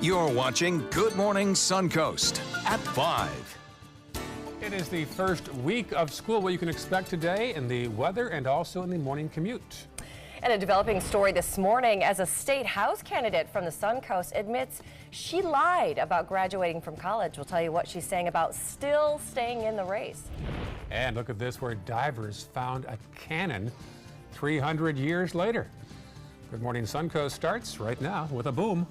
You're watching Good Morning Suncoast at 5. It is the first week of school. What you can expect today in the weather and also in the morning commute. And a developing story this morning as a state house candidate from the Suncoast admits she lied about graduating from college. We'll tell you what she's saying about still staying in the race. And look at this, where divers found a cannon 300 years later. Good Morning Suncoast starts right now with a boom.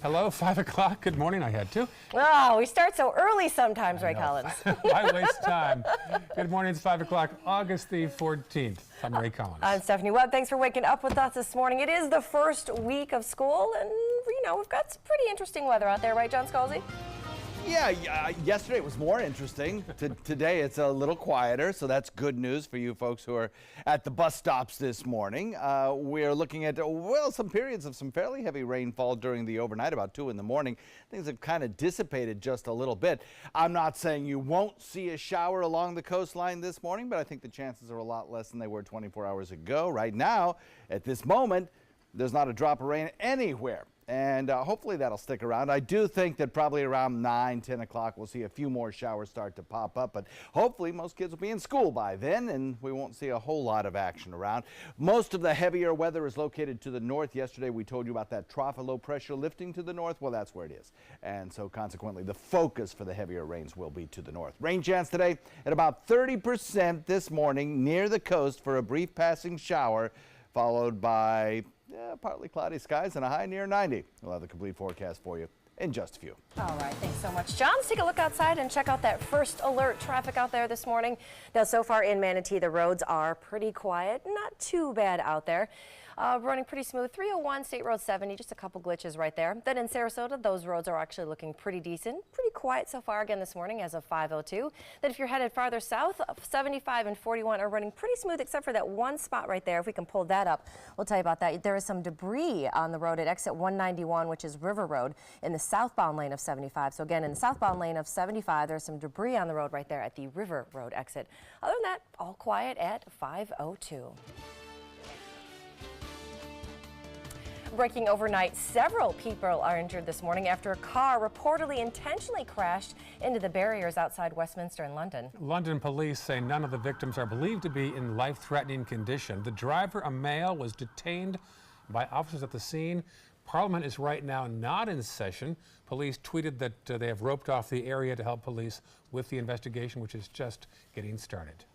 Hello, 5 o'clock. Good morning. I had to. Oh, we start so early sometimes, Ray Collins. Why waste time? Good morning. It's 5 o'clock, August the 14th. I'm Ray Collins. I'm Stephanie Webb. Thanks for waking up with us this morning. It is the first week of school, and, we've got some pretty interesting weather out there, right, John Scalzi? Yeah, yesterday it was more interesting. Today it's a little quieter, so that's good news for you folks who are at the bus stops this morning. We're looking at, some periods of some fairly heavy rainfall during the overnight, about 2 in the morning. Things have kind of dissipated just a little bit. I'm not saying you won't see a shower along the coastline this morning, but I think the chances are a lot less than they were 24 hours ago. Right now, at this moment, there's not a drop of rain anywhere. And hopefully that'll stick around. I do think that probably around 9, 10 o'clock we'll see a few more showers start to pop up, but hopefully most kids will be in school by then and we won't see a whole lot of action around. Most of the heavier weather is located to the north. Yesterday we told you about that trough of low pressure lifting to the north. Well, that's where it is. And so consequently the focus for the heavier rains will be to the north. Rain chance today at about 30% this morning near the coast for a brief passing shower, followed by partly cloudy skies and a high near 90. We'll have the complete forecast for you in just a few. All right, thanks so much, John. Let's take a look outside and check out that first alert traffic out there this morning. Now, so far in Manatee, the roads are pretty quiet, not too bad out there. Running pretty smooth. 301 State Road 70, just a couple glitches right there. Then in Sarasota, those roads are actually looking pretty decent. Pretty quiet so far again this morning as of 5:02. Then if you're headed farther south, 75 and 41 are running pretty smooth except for that one spot right there. If we can pull that up, we'll tell you about that. There is some debris on the road at exit 191, which is River Road, in the southbound lane of 75. So again, in the southbound lane of 75, there's some debris on the road right there at the River Road exit. Other than that, all quiet at 5:02. Breaking overnight, several people are injured this morning after a car reportedly intentionally crashed into the barriers outside Westminster in London. London police say none of the victims are believed to be in life-threatening condition. The driver, a male, was detained by officers at the scene. Parliament is right now not in session. Police tweeted that they have roped off the area to help police with the investigation, which is just getting started.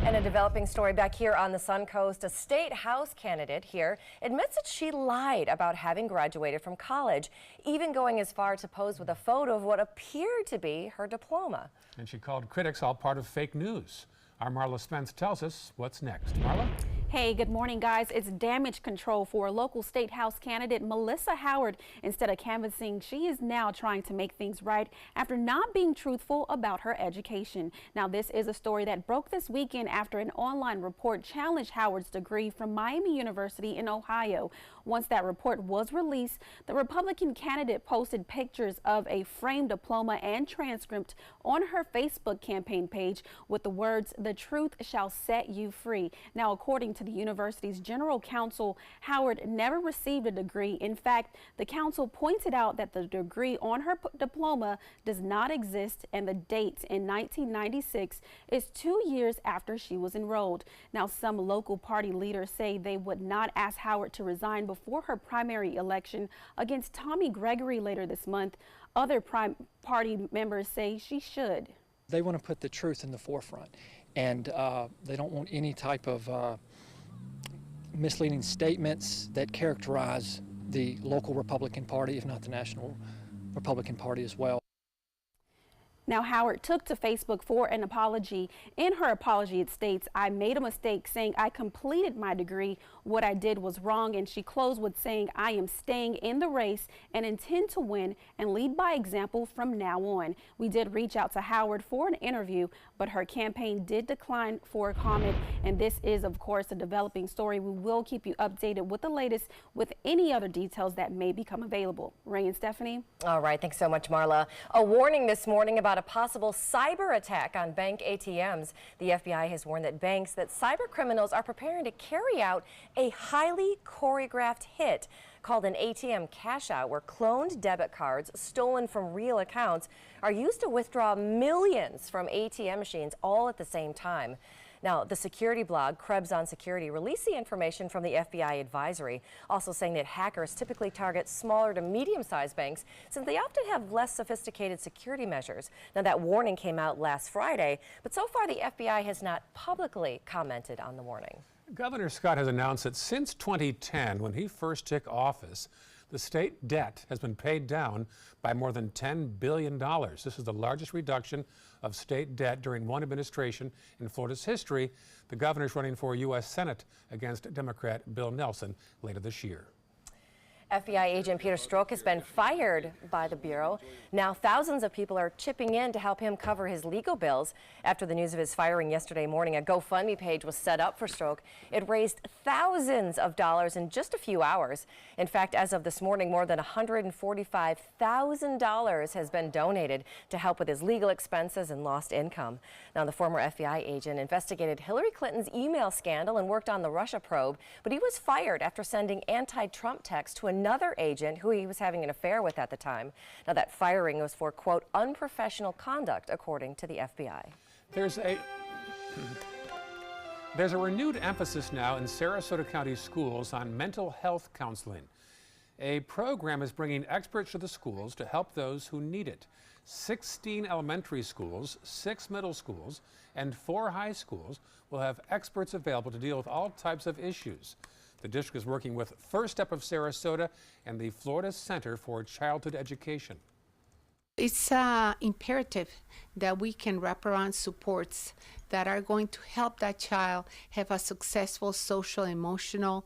And a developing story back here on the Suncoast. A state house candidate here admits that she lied about having graduated from college, even going as far to pose with a photo of what appeared to be her diploma. And she called critics all part of fake news. Our Marla Spence tells us what's next. Marla? Hey, good morning, guys. It's damage control for local state house candidate Melissa Howard. Instead of canvassing, she is now trying to make things right after not being truthful about her education. Now, this is a story that broke this weekend after an online report challenged Howard's degree from Miami University in Ohio. Once that report was released, the Republican candidate posted pictures of a framed diploma and transcript on her Facebook campaign page with the words, "The truth shall set you free." Now, according to the university's general counsel, Howard never received a degree. In fact, the council pointed out that the degree on her diploma does not exist, and the date in 1996 is 2 years after she was enrolled. Now, some local party leaders say they would not ask Howard to resign before her primary election against Tommy Gregory later this month. Other party members say she should. They want to put the truth in the forefront, and they don't want any type of misleading statements that characterize the local Republican Party, if not the national Republican Party as well. Now, Howard took to Facebook for an apology. In her apology, it states, "I made a mistake saying I completed my degree. What I did was wrong." And she closed with saying, "I am staying in the race and intend to win and lead by example from now on." We did reach out to Howard for an interview, but her campaign did decline for a comment. And this is, of course, a developing story. We will keep you updated with the latest with any other details that may become available. Ray and Stephanie. All right. Thanks so much, Marla. A warning this morning about a possible cyber attack on bank ATMs. The FBI has warned that cyber criminals are preparing to carry out a highly choreographed hit. called an ATM cash out, where cloned debit cards stolen from real accounts are used to withdraw millions from ATM machines all at the same time. Now, the security blog Krebs on Security released the information from the FBI advisory, also saying that hackers typically target smaller to medium-sized banks since they often have less sophisticated security measures. Now, that warning came out last Friday, but so far the FBI has not publicly commented on the warning. Governor Scott has announced that since 2010, when he first took office, the state debt has been paid down by more than $10 billion. This is the largest reduction of state debt during one administration in Florida's history. The governor's running for U.S. Senate against Democrat Bill Nelson later this year. FBI agent Peter Strzok has been fired by the Bureau. Now thousands of people are chipping in to help him cover his legal bills. After the news of his firing yesterday morning, a GoFundMe page was set up for Strzok. It raised thousands of dollars in just a few hours. In fact, as of this morning, more than $145,000 has been donated to help with his legal expenses and lost income. Now, the former FBI agent investigated Hillary Clinton's email scandal and worked on the Russia probe, but he was fired after sending anti-Trump texts to another agent who he was having an affair with at the time. Now, that firing was for, quote, unprofessional conduct, according to the FBI. There's a renewed emphasis now in Sarasota County schools on mental health counseling. A program is bringing experts to the schools to help those who need it. 16 elementary schools, 6 middle schools, and 4 high schools will have experts available to deal with all types of issues. The district is working with First Step of Sarasota and the Florida Center for Childhood Education. It's imperative that we can wrap around supports that are going to help that child have a successful social, emotional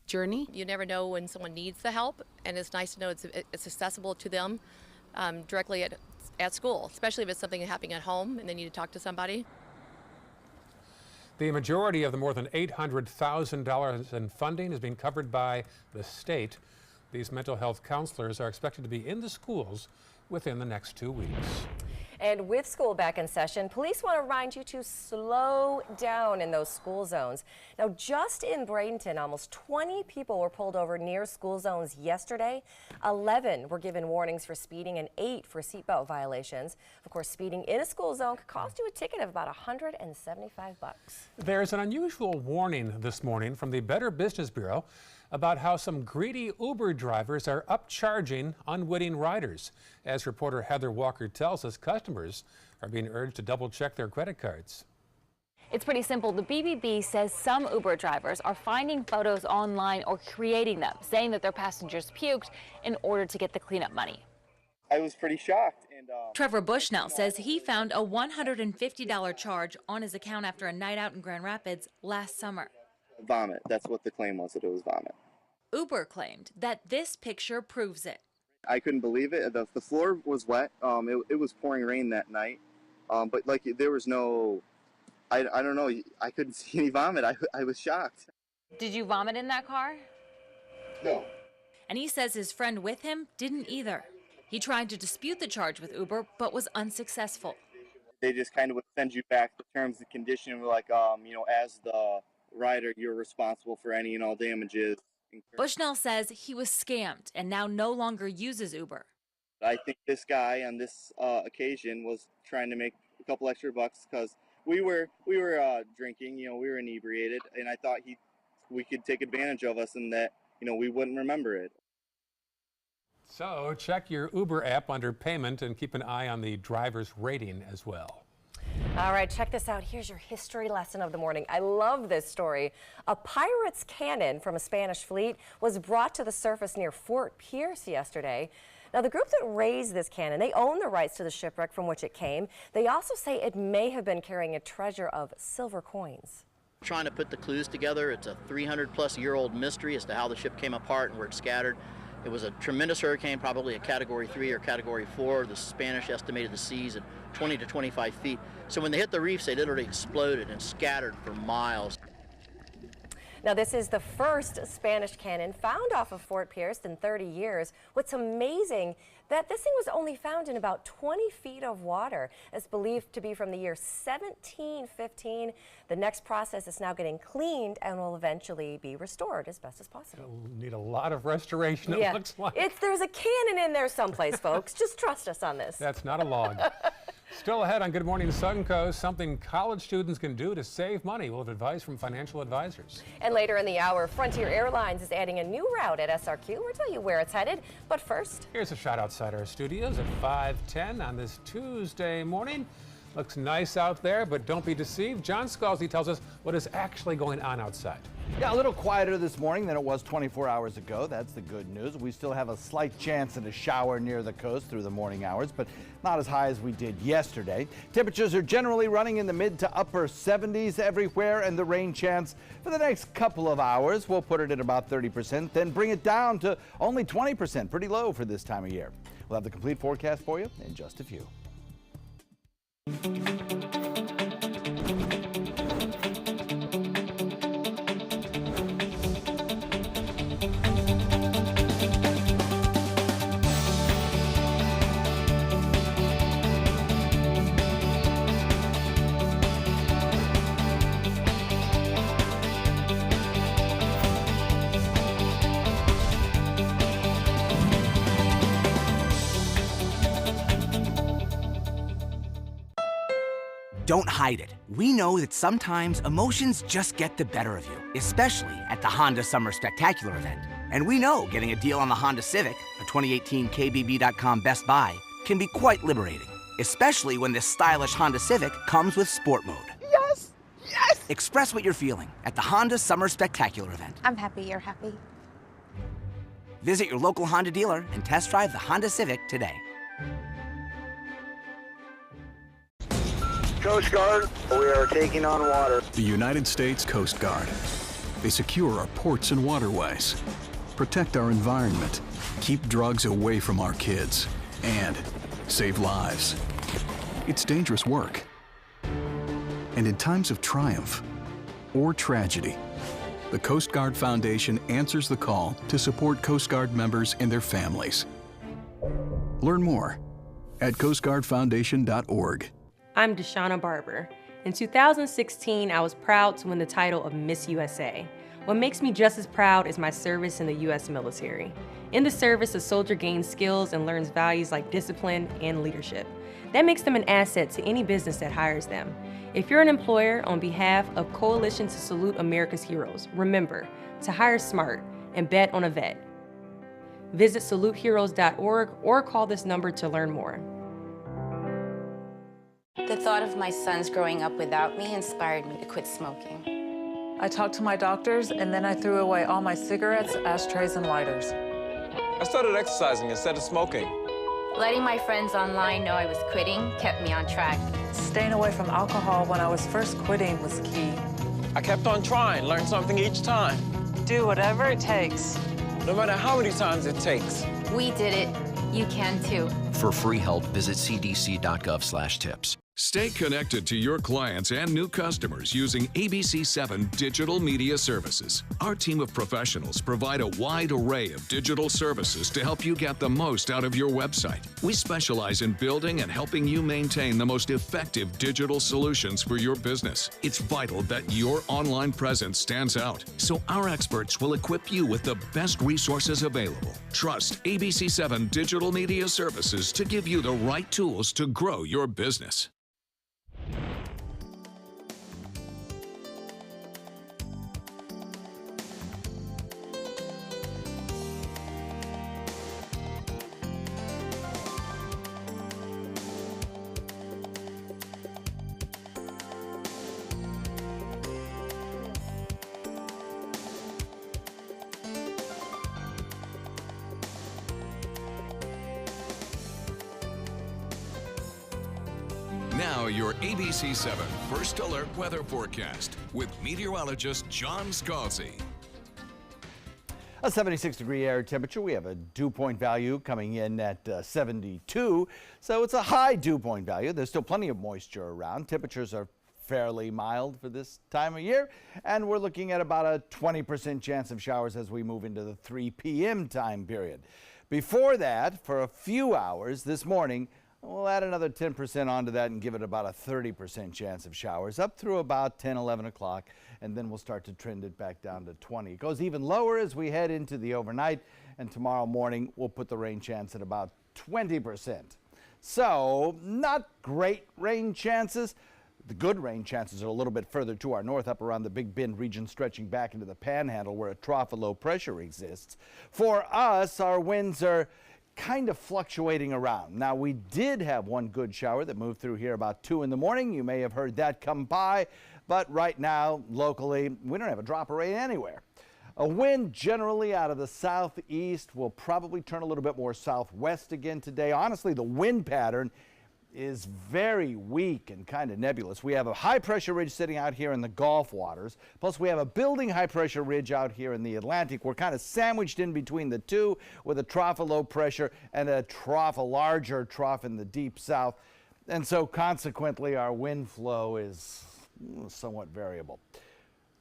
journey. You never know when someone needs the help, and it's nice to know it's accessible to them directly at school, especially if it's something happening at home and they need to talk to somebody. The majority of the more than $800,000 in funding is being covered by the state. These mental health counselors are expected to be in the schools within the next 2 weeks. And with school back in session, police want to remind you to slow down in those school zones. Now, just in Bradenton, almost 20 people were pulled over near school zones yesterday. 11 were given warnings for speeding and 8 for seatbelt violations. Of course, speeding in a school zone could cost you a ticket of about $175. There's an unusual warning this morning from the Better Business Bureau about how some greedy Uber drivers are upcharging unwitting riders. As reporter Heather Walker tells us, customers are being urged to double-check their credit cards. It's pretty simple. The BBB says some Uber drivers are finding photos online or creating them, saying that their passengers puked in order to get the cleanup money. I was pretty shocked. Trevor Bushnell says he found a $150 charge on his account after a night out in Grand Rapids last summer. Vomit. That's what the claim was, that it was vomit. Uber claimed that this picture proves it. I couldn't believe it. The floor was wet. It was pouring rain that night. But like there was no, I don't know, I couldn't see any vomit. I was shocked. Did you vomit in that car? No. And he says his friend with him didn't either. He tried to dispute the charge with Uber, but was unsuccessful. They just kind of would send you back the terms and conditions, like, as the rider, you're responsible for any and all damages. Bushnell says he was scammed and now no longer uses Uber. I think this guy on this occasion was trying to make a couple extra bucks because we were drinking, we were inebriated, and I thought we could take advantage of us and that, we wouldn't remember it. So check your Uber app under payment and keep an eye on the driver's rating as well. All right, check this out. Here's your history lesson of the morning. I love this story. A pirate's cannon from a Spanish fleet was brought to the surface near Fort Pierce yesterday. Now, the group that raised this cannon, they own the rights to the shipwreck from which it came. They also say it may have been carrying a treasure of silver coins. Trying to put the clues together. It's a 300-plus-year-old mystery as to how the ship came apart and where it scattered. It was a tremendous hurricane, probably a Category 3 or Category 4. The Spanish estimated the seas at 20 to 25 feet. So when they hit the reefs, they literally exploded and scattered for miles. Now, this is the first Spanish cannon found off of Fort Pierce in 30 years. What's amazing, that this thing was only found in about 20 feet of water. It's believed to be from the year 1715. The next process is now getting cleaned and will eventually be restored as best as possible. It'll need a lot of restoration, it looks like. There's a cannon in there someplace, folks. Just trust us on this. That's not a log. Still ahead on Good Morning Suncoast, something college students can do to save money. We'll have advice from financial advisors. And later in the hour, Frontier Airlines is adding a new route at SRQ. We'll tell you where it's headed. But first, here's a shot outside our studios at 5:10 on this Tuesday morning. Looks nice out there, but don't be deceived. John Scalzi tells us what is actually going on outside. Yeah, a little quieter this morning than it was 24 hours ago. That's the good news. We still have a slight chance at a shower near the coast through the morning hours, but not as high as we did yesterday. Temperatures are generally running in the mid to upper 70s everywhere, and the rain chance for the next couple of hours, we'll put it at about 30%, then bring it down to only 20%, pretty low for this time of year. We'll have the complete forecast for you in just a few. Don't hide it. We know that sometimes emotions just get the better of you, especially at the Honda Summer Spectacular event. And we know getting a deal on the Honda Civic, a 2018 KBB.com Best Buy, can be quite liberating, especially when this stylish Honda Civic comes with Sport Mode. Yes! Yes! Express what you're feeling at the Honda Summer Spectacular event. I'm happy you're happy. Visit your local Honda dealer and test drive the Honda Civic today. Coast Guard, we are taking on water. The United States Coast Guard. They secure our ports and waterways, protect our environment, keep drugs away from our kids, and save lives. It's dangerous work. And in times of triumph or tragedy, the Coast Guard Foundation answers the call to support Coast Guard members and their families. Learn more at coastguardfoundation.org. I'm Deshauna Barber. In 2016, I was proud to win the title of Miss USA. What makes me just as proud is my service in the U.S. military. In the service, a soldier gains skills and learns values like discipline and leadership. That makes them an asset to any business that hires them. If you're an employer, on behalf of Coalition to Salute America's Heroes, remember to hire smart and bet on a vet. Visit saluteheroes.org or call this number to learn more. The thought of my sons growing up without me inspired me to quit smoking. I talked to my doctors, and then I threw away all my cigarettes, ashtrays, and lighters. I started exercising instead of smoking. Letting my friends online know I was quitting kept me on track. Staying away from alcohol when I was first quitting was key. I kept on trying, learned something each time. Do whatever it takes. No matter how many times it takes. We did it. You can too. For free help, visit cdc.gov/tips. Stay connected to your clients and new customers using ABC7 Digital Media Services. Our team of professionals provide a wide array of digital services to help you get the most out of your website. We specialize in building and helping you maintain the most effective digital solutions for your business. It's vital that your online presence stands out, so our experts will equip you with the best resources available. Trust ABC7 Digital Media Services to give you the right tools to grow your business. Now your ABC7 First Alert Weather Forecast with meteorologist John Scalzi. A 76-degree air temperature. We have a dew point value coming in at 72, so it's a high dew point value. There's still plenty of moisture around. Temperatures are fairly mild for this time of year, and we're looking at about a 20% chance of showers as we move into the 3 p.m. time period. Before that, for a few hours this morning, we'll add another 10% onto that and give it about a 30% chance of showers up through about 10, 11 o'clock, and then we'll start to trend it back down to 20. It goes even lower as we head into the overnight, and tomorrow morning we'll put the rain chance at about 20%. So, not great rain chances. The good rain chances are a little bit further to our north, up around the Big Bend region, stretching back into the Panhandle where a trough of low pressure exists. For us, our winds are kind of fluctuating around. Now, we did have one good shower that moved through here about 2 in the morning. You may have heard that come by, but right now, locally, we don't have a drop of rain anywhere. A wind generally out of the southeast will probably turn a little bit more southwest again today. Honestly, the wind pattern is very weak and kind of nebulous. We have a high pressure ridge sitting out here in the Gulf waters, plus we have a building high pressure ridge out here in the Atlantic. We're kind of sandwiched in between the two with a trough of low pressure and a larger trough in the deep south. And so consequently our wind flow is somewhat variable.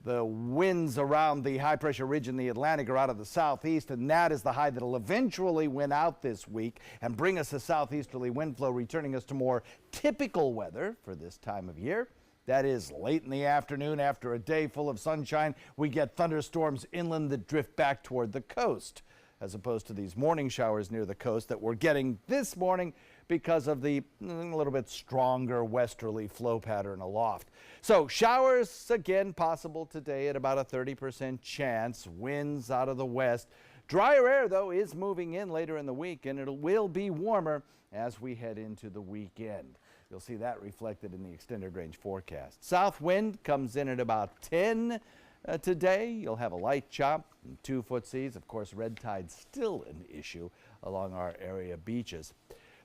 The winds around the high pressure ridge in the Atlantic are out of the southeast, and that is the high that will eventually win out this week and bring us a southeasterly wind flow, returning us to more typical weather for this time of year. That is, late in the afternoon after a day full of sunshine, we get thunderstorms inland that drift back toward the coast, as opposed to these morning showers near the coast that we're getting this morning because of the little bit stronger westerly flow pattern aloft. So showers again possible today at about a 30% chance. Winds out of the west. Drier air though is moving in later in the week, and it will be warmer as we head into the weekend. You'll see that reflected in the extended range forecast. South wind comes in at about 10 today. You'll have a light chop and 2-foot seas. Of course, red tide still an issue along our area beaches.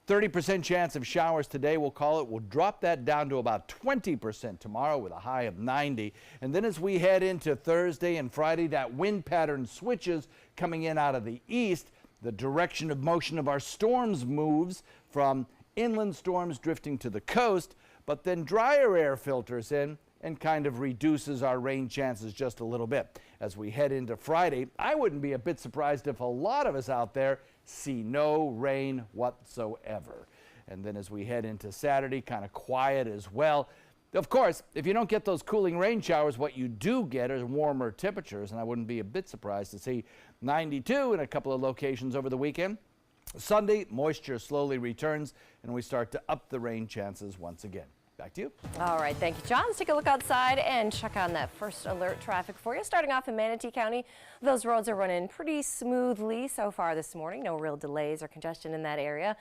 30% chance of showers today, we'll call it. We'll drop that down to about 20% tomorrow with a high of 90. And then as we head into Thursday and Friday, that wind pattern switches coming in out of the east. The direction of motion of our storms moves from inland storms drifting to the coast, but then drier air filters in and kind of reduces our rain chances just a little bit. As we head into Friday, I wouldn't be a bit surprised if a lot of us out there see no rain whatsoever. And then as we head into Saturday, kind of quiet as well. Of course, if you don't get those cooling rain showers, what you do get is warmer temperatures, and I wouldn't be a bit surprised to see 92 in a couple of locations over the weekend. Sunday, moisture slowly returns, and we start to up the rain chances once again. Back to you. All right, thank you, John. Let's take a look outside and check on that first alert traffic for you. Starting off in Manatee County, those roads are running pretty smoothly so far this morning. No real delays or congestion in that area.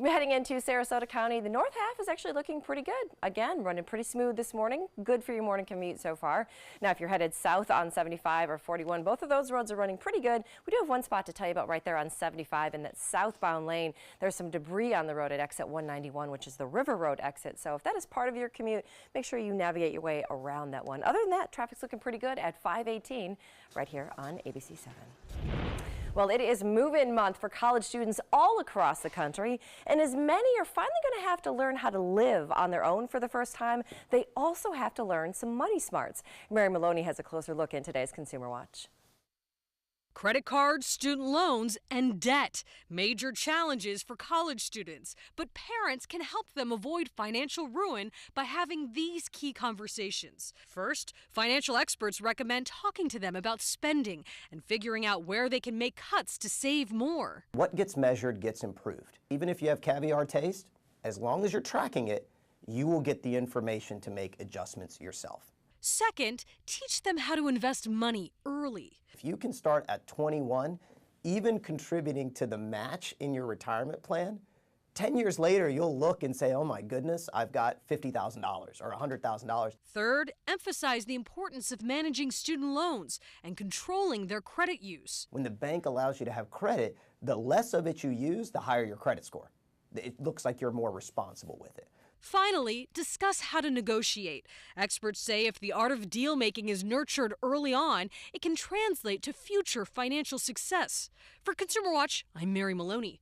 Heading into Sarasota County, the north half is actually looking pretty good. Again, running pretty smooth this morning. Good for your morning commute so far. Now, if you're headed south on 75 or 41, both of those roads are running pretty good. We do have one spot to tell you about right there on 75 in that southbound lane. There's some debris on the road at exit 191, which is the River Road exit. So if that is part of your commute, make sure you navigate your way around that one. Other than that, traffic's looking pretty good at 518 right here on ABC 7. Well, it is move-in month for college students all across the country, and as many are finally going to have to learn how to live on their own for the first time, they also have to learn some money smarts. Mary Maloney has a closer look in today's Consumer Watch. Credit cards, student loans, and debt. Major challenges for college students. But parents can help them avoid financial ruin by having these key conversations. First, financial experts recommend talking to them about spending and figuring out where they can make cuts to save more. What gets measured gets improved. Even if you have caviar taste, as long as you're tracking it, you will get the information to make adjustments yourself. Second, teach them how to invest money early. If you can start at 21, even contributing to the match in your retirement plan, 10 years later, you'll look and say, oh my goodness, I've got $50,000 or $100,000. Third, emphasize the importance of managing student loans and controlling their credit use. When the bank allows you to have credit, the less of it you use, the higher your credit score. It looks like you're more responsible with it. Finally, discuss how to negotiate. Experts say if the art of deal-making is nurtured early on, it can translate to future financial success. For Consumer Watch, I'm Mary Maloney.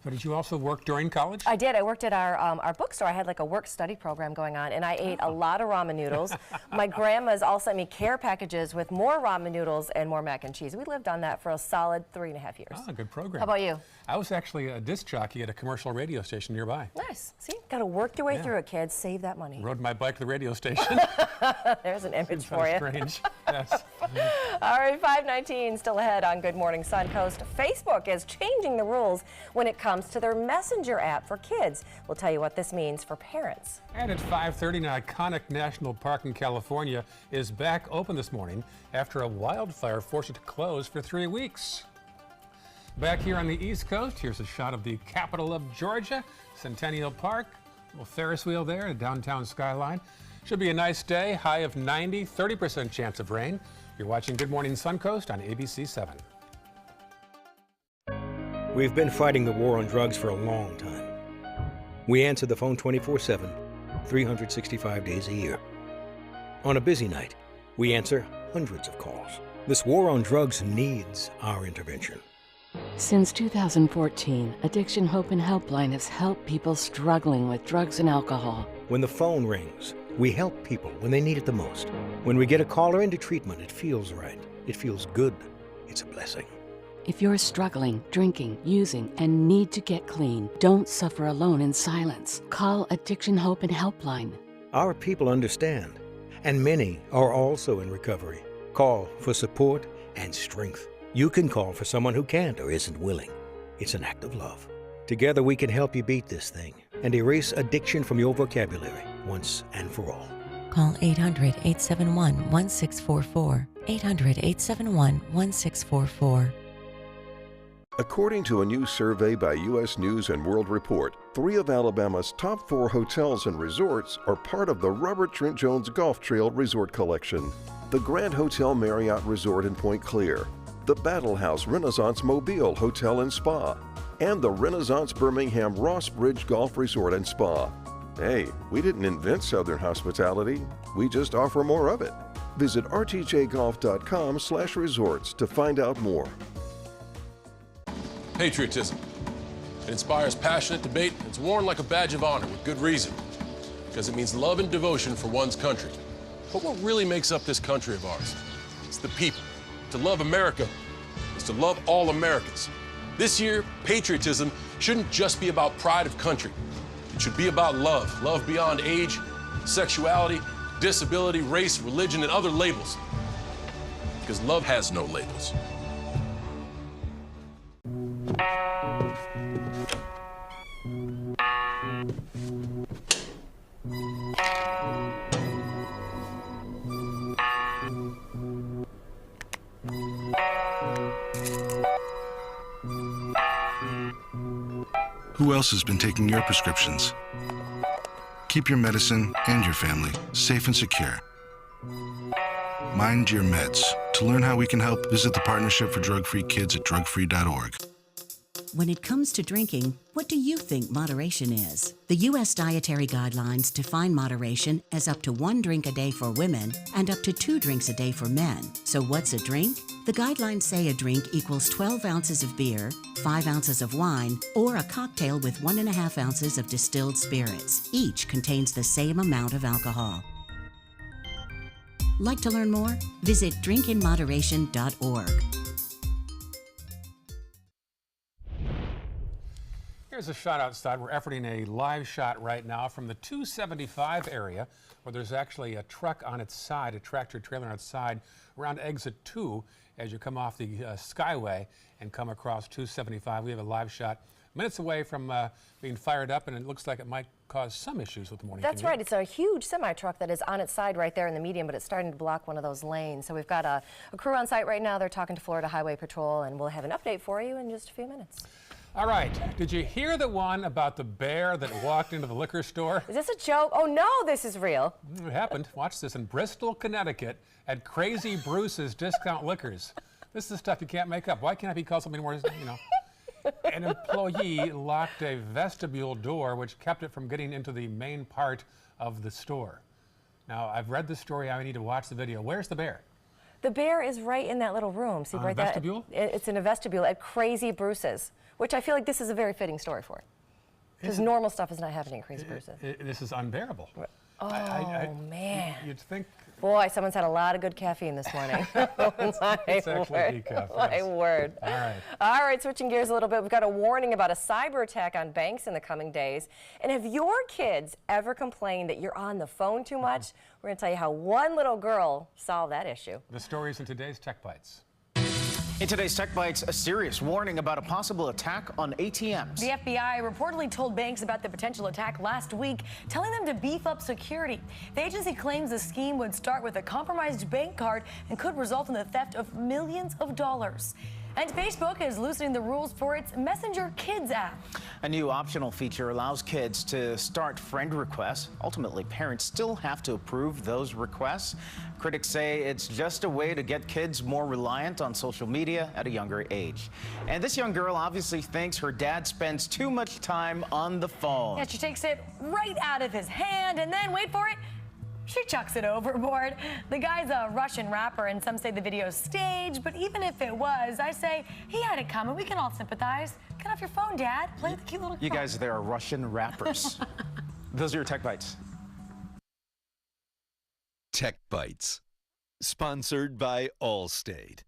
So did you also work during college? I did. I worked at our bookstore. I had like a work-study program going on, and I ate a lot of ramen noodles. My grandma's all sent me care packages with more ramen noodles and more mac and cheese. We lived on that for a solid 3.5 years. Ah, good program. How about you? I was actually a disc jockey at a commercial radio station nearby. Nice. See, got to work your way through it, kids. Save that money. Rode my bike to the radio station. There's an image for you. Strange. Yes. All right, 5:19 still ahead on Good Morning Suncoast. Facebook is changing the rules when it comes to their Messenger app for kids. We'll tell you what this means for parents. And at 5:30, an iconic national park in California is back open this morning after a wildfire forced it to close for 3 weeks. Back here on the East Coast, here's a shot of the capital of Georgia, Centennial Park. A little Ferris wheel there, a downtown skyline. Should be a nice day, high of 90, 30% chance of rain. You're watching Good Morning Suncoast on ABC 7. We've been fighting the war on drugs for a long time. We answer the phone 24/7, 365 days a year. On a busy night, we answer hundreds of calls. This war on drugs needs our intervention. Since 2014, Addiction Hope and Helpline has helped people struggling with drugs and alcohol. When the phone rings, we help people when they need it the most. When we get a caller into treatment, it feels right. It feels good. It's a blessing. If you're struggling, drinking, using, and need to get clean, don't suffer alone in silence. Call Addiction Hope and Helpline. Our people understand, and many are also in recovery. Call for support and strength. You can call for someone who can't or isn't willing. It's an act of love. Together we can help you beat this thing and erase addiction from your vocabulary once and for all. Call 800-871-1644. 800-871-1644. According to a new survey by U.S. News & World Report, 3 of Alabama's top 4 hotels and resorts are part of the Robert Trent Jones Golf Trail Resort Collection. The Grand Hotel Marriott Resort in Point Clear, the Battle House Renaissance Mobile Hotel and Spa, and the Renaissance Birmingham Ross Bridge Golf Resort and Spa. Hey, we didn't invent Southern hospitality, we just offer more of it. Visit rtjgolf.com/resorts to find out more. Patriotism. It inspires passionate debate. It's worn like a badge of honor with good reason, because it means love and devotion for one's country. But what really makes up this country of ours? It's the people. To love America is to love all Americans. This year, patriotism shouldn't just be about pride of country. It should be about love. Love beyond age, sexuality, disability, race, religion, and other labels. Because love has no labels. Who else has been taking your prescriptions? Keep your medicine and your family safe and secure. Mind your meds. To learn how we can help, visit the Partnership for Drug-Free Kids at drugfree.org. When it comes to drinking, what do you think moderation is? The U.S. Dietary Guidelines define moderation as up to 1 drink a day for women and up to 2 drinks a day for men. So what's a drink? The guidelines say a drink equals 12 ounces of beer, 5 ounces of wine, or a cocktail with 1.5 ounces of distilled spirits. Each contains the same amount of alcohol. Like to learn more? Visit drinkinmoderation.org. Here's a shot outside. We're efforting a live shot right now from the 275 area where there's actually a truck on its side, a tractor trailer on its side, around exit 2 as you come off the Skyway and come across 275. We have a live shot minutes away from being fired up, and it looks like it might cause some issues with the morning commute. That's right. It's a huge semi-truck that is on its side right there in the median, but it's starting to block one of those lanes. So we've got a crew on site right now. They're talking to Florida Highway Patrol, and we'll have an update for you in just a few minutes. All right. Did you hear the one about the bear that walked into the liquor store? Is this a joke? Oh, no, this is real. It happened. Watch this in Bristol, Connecticut at Crazy Bruce's Discount Liquors. This is stuff you can't make up. Why can't it be called something more, you know? An employee locked a vestibule door, which kept it from getting into the main part of the store. Now, I've read the story. I need to watch the video. Where's the bear? The bear is right in that little room. See, right there. Vestibule? It's in a vestibule at Crazy Bruce's, which I feel like this is a very fitting story for it. Because normal stuff is not happening at Crazy Bruce's. This is unbearable. Oh, man. You'd think... Boy, someone's had a lot of good caffeine this morning. It's actually decaf. My word. All right. All right, switching gears a little bit, we've got a warning about a cyber attack on banks in the coming days. And have your kids ever complained that you're on the phone too much? We're going to tell you how one little girl solved that issue. The stories in today's Tech Bites. In today's Tech Bites, a serious warning about a possible attack on ATMs. The FBI reportedly told banks about the potential attack last week, telling them to beef up security. The agency claims the scheme would start with a compromised bank card and could result in the theft of millions of dollars. And Facebook is loosening the rules for its Messenger Kids app. A new optional feature allows kids to start friend requests. Ultimately, parents still have to approve those requests. Critics say it's just a way to get kids more reliant on social media at a younger age. And this young girl obviously thinks her dad spends too much time on the phone. Yeah, she takes it right out of his hand and then, wait for it, she chucks it overboard. The guy's a Russian rapper, and some say the video's staged, but even if it was, I say he had it coming. We can all sympathize. Get off your phone, Dad. Play with the cute little You girl. guys, there are Russian rappers. Those are your Tech Bites. Tech Bites, sponsored by Allstate.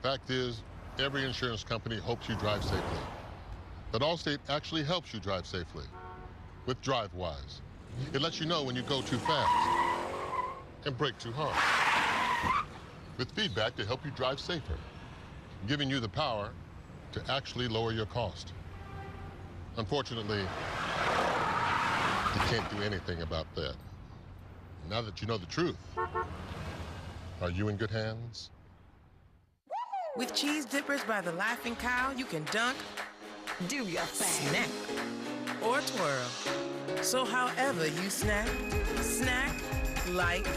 Fact is, every insurance company hopes you drive safely. But Allstate actually helps you drive safely with DriveWise. It lets you know when you go too fast and brake too hard. With feedback to help you drive safer, giving you the power to actually lower your cost. Unfortunately, you can't do anything about that. Now that you know the truth, are you in good hands? With cheese dippers by the Laughing Cow, you can dunk, do your thing, snack, or twirl. So however you snack like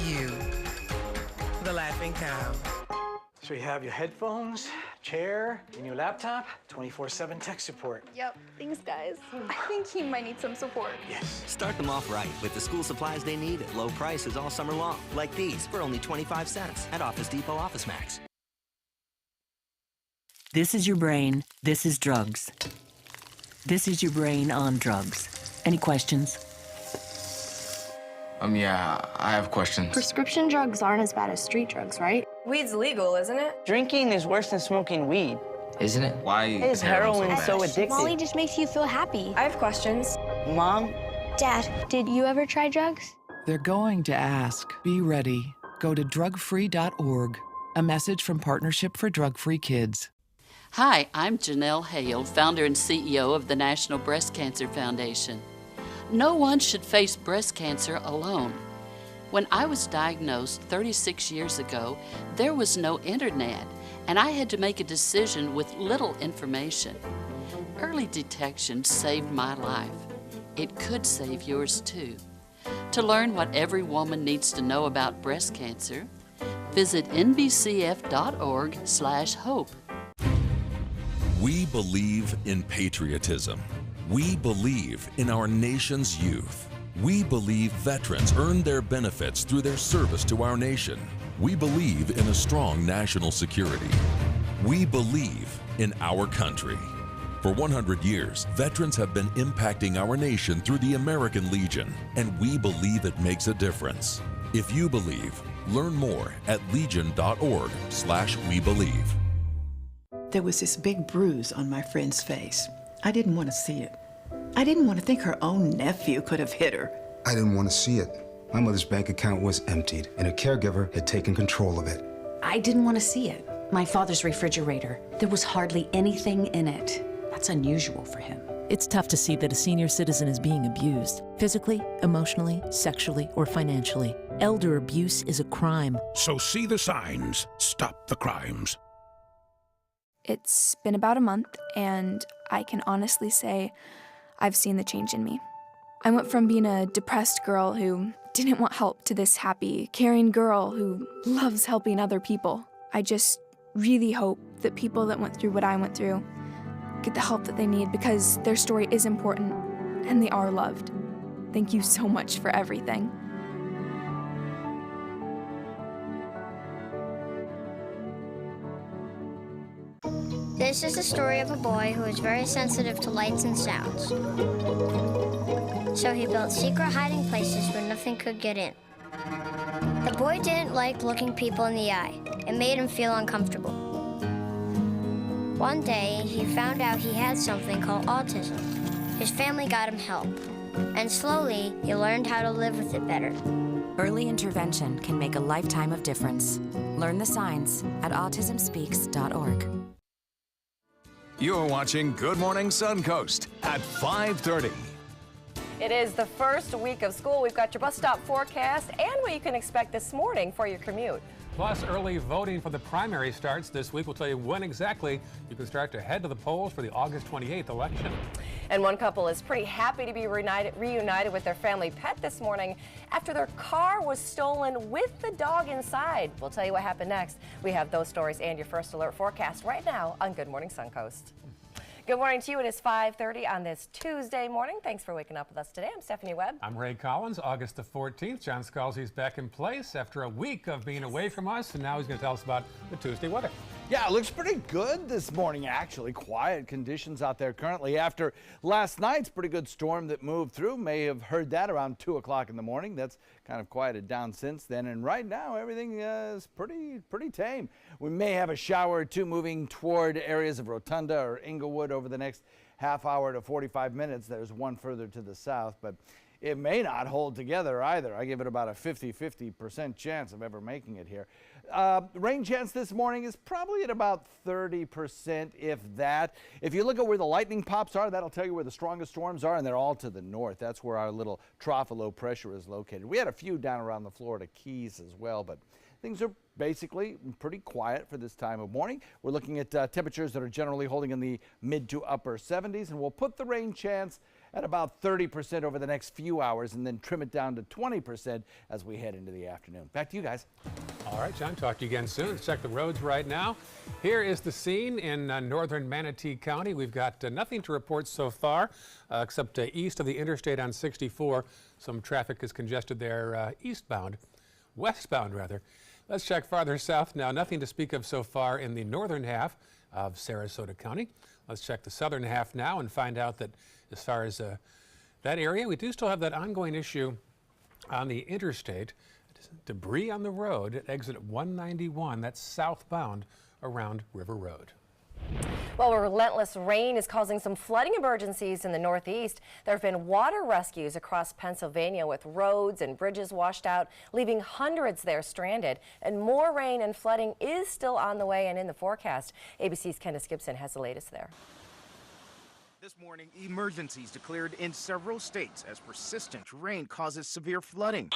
you. The Laughing Cow. So you have your headphones, chair, and your laptop, 24/7 tech support. Yep, thanks guys. I think he might need some support. Yes. Start them off right with the school supplies they need at low prices all summer long. Like these for only 25 cents at Office Depot Office Max. This is your brain. This is drugs. This is your brain on drugs. Any questions? Yeah, I have questions. Prescription drugs aren't as bad as street drugs, right? Weed's legal, isn't it? Drinking is worse than smoking weed. Isn't it? Why is heroin so addictive? Molly just makes you feel happy. I have questions. Mom? Dad, did you ever try drugs? They're going to ask. Be ready. Go to drugfree.org. A message from Partnership for Drug-Free Kids. Hi, I'm Janelle Hale, founder and CEO of the National Breast Cancer Foundation. No one should face breast cancer alone. When I was diagnosed 36 years ago, there was no internet, and I had to make a decision with little information. Early detection saved my life. It could save yours too. To learn what every woman needs to know about breast cancer, visit nbcf.org/hope. We believe in patriotism. We believe in our nation's youth. We believe veterans earn their benefits through their service to our nation. We believe in a strong national security. We believe in our country. For 100 years, veterans have been impacting our nation through the American Legion, and we believe it makes a difference. If you believe, learn more at legion.org/webelieve. There was this big bruise on my friend's face. I didn't want to see it. I didn't want to think her own nephew could have hit her. I didn't want to see it. My mother's bank account was emptied, and a caregiver had taken control of it. I didn't want to see it. My father's refrigerator, there was hardly anything in it. That's unusual for him. It's tough to see that a senior citizen is being abused, physically, emotionally, sexually, or financially. Elder abuse is a crime. So see the signs. Stop the crimes. It's been about a month, and I can honestly say I've seen the change in me. I went from being a depressed girl who didn't want help to this happy, caring girl who loves helping other people. I just really hope that people that went through what I went through get the help that they need, because their story is important and they are loved. Thank you so much for everything. This is the story of a boy who is very sensitive to lights and sounds. So he built secret hiding places where nothing could get in. The boy didn't like looking people in the eye. It made him feel uncomfortable. One day, he found out he had something called autism. His family got him help, and slowly, he learned how to live with it better. Early intervention can make a lifetime of difference. Learn the signs at autismspeaks.org. You're watching Good Morning Suncoast at 5:30. It is the first week of school. We've got your bus stop forecast and what you can expect this morning for your commute. Plus, early voting for the primary starts this week. We'll tell you when exactly you can start to head to the polls for the August 28th election. And one couple is pretty happy to be reunited with their family pet this morning after their car was stolen with the dog inside. We'll tell you what happened next. We have those stories and your first alert forecast right now on Good Morning Suncoast. Good morning to you. It is 5:30 on this Tuesday morning. Thanks for waking up with us today. I'm Stephanie Webb. I'm Ray Collins. August the 14th. John Scalzi's back in place after a week of being away from us, and now he's going to tell us about the Tuesday weather. Yeah, it looks pretty good this morning, actually. Quiet conditions out there currently after last night's pretty good storm that moved through. May have heard that around 2 o'clock in the morning. That's kind of quieted down since then. And right now, everything is pretty tame. We may have a shower or two moving toward areas of Rotunda or Inglewood over the next half hour to 45 minutes. There's one further to the south, but it may not hold together either. I give it about a 50% chance of ever making it here. Rain chance this morning is probably at about 30%, if that. If you look at where the lightning pops are, that'll tell you where the strongest storms are, and they're all to the north. That's where our little trough of low pressure is located. We had a few down around the Florida Keys as well, but things are basically pretty quiet for this time of morning. We're looking at temperatures that are generally holding in the mid to upper 70s, and we'll put the rain chance at about 30% over the next few hours and then trim it down to 20% as we head into the afternoon. Back to you guys. All right, John, talk to you again soon. Let's check the roads right now. Here is the scene in northern Manatee County. We've got nothing to report so far except east of the interstate on 64. Some traffic is congested there westbound rather. Let's check farther south now. Nothing to speak of so far in the northern half of Sarasota County. Let's check the southern half now and find out that as far as that area, we do still have that ongoing issue on the interstate. Debris on the road at exit 191, that's southbound around River Road. Well, relentless rain is causing some flooding emergencies in the Northeast. There have been water rescues across Pennsylvania with roads and bridges washed out, leaving hundreds there stranded. And more rain and flooding is still on the way and in the forecast. ABC's Candace Gibson has the latest there. This morning, emergencies declared in several states as persistent rain causes severe flooding.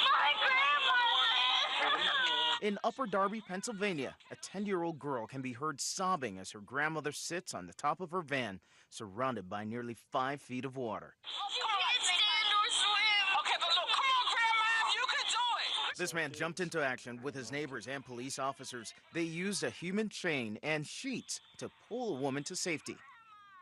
In Upper Darby, Pennsylvania, a 10-year-old girl can be heard sobbing as her grandmother sits on the top of her van, surrounded by nearly 5 feet of water. This man jumped into action with his neighbors and police officers. They used a human chain and sheets to pull a woman to safety.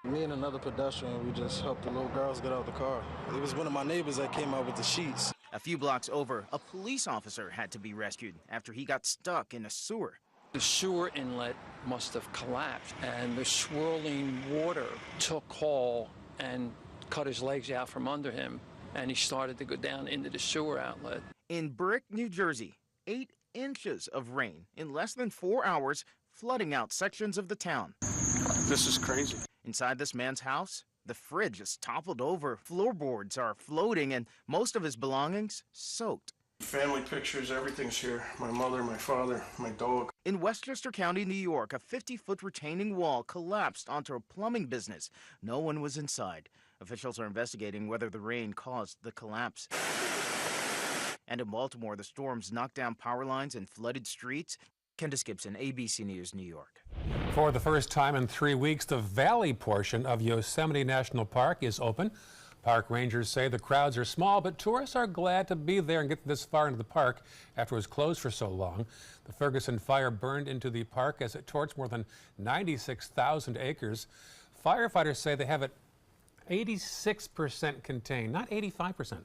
Me and another pedestrian, we just helped the little girls get out of the car. It was one of my neighbors that came out with the sheets. A few blocks over, a police officer had to be rescued after he got stuck in a sewer. The sewer inlet must have collapsed, and the swirling water took hold and cut his legs out from under him, and he started to go down into the sewer outlet. In Brick, New Jersey, 8 inches of rain in less than 4 hours, flooding out sections of the town. This is crazy. Inside this man's house, the fridge is toppled over, floorboards are floating, and most of his belongings soaked. Family pictures, everything's here. My mother, my father, my dog. In Westchester County, New York, a 50-foot retaining wall collapsed onto a plumbing business. No one was inside. Officials are investigating whether the rain caused the collapse. And in Baltimore, the storms knocked down power lines and flooded streets. Candace Gibson, ABC News, New York. For the first time in 3 weeks, the valley portion of Yosemite National Park is open. Park rangers say the crowds are small, but tourists are glad to be there and get this far into the park after it was closed for so long. The Ferguson fire burned into the park as it torched more than 96,000 acres. Firefighters say they have it 86% contained, not 85%.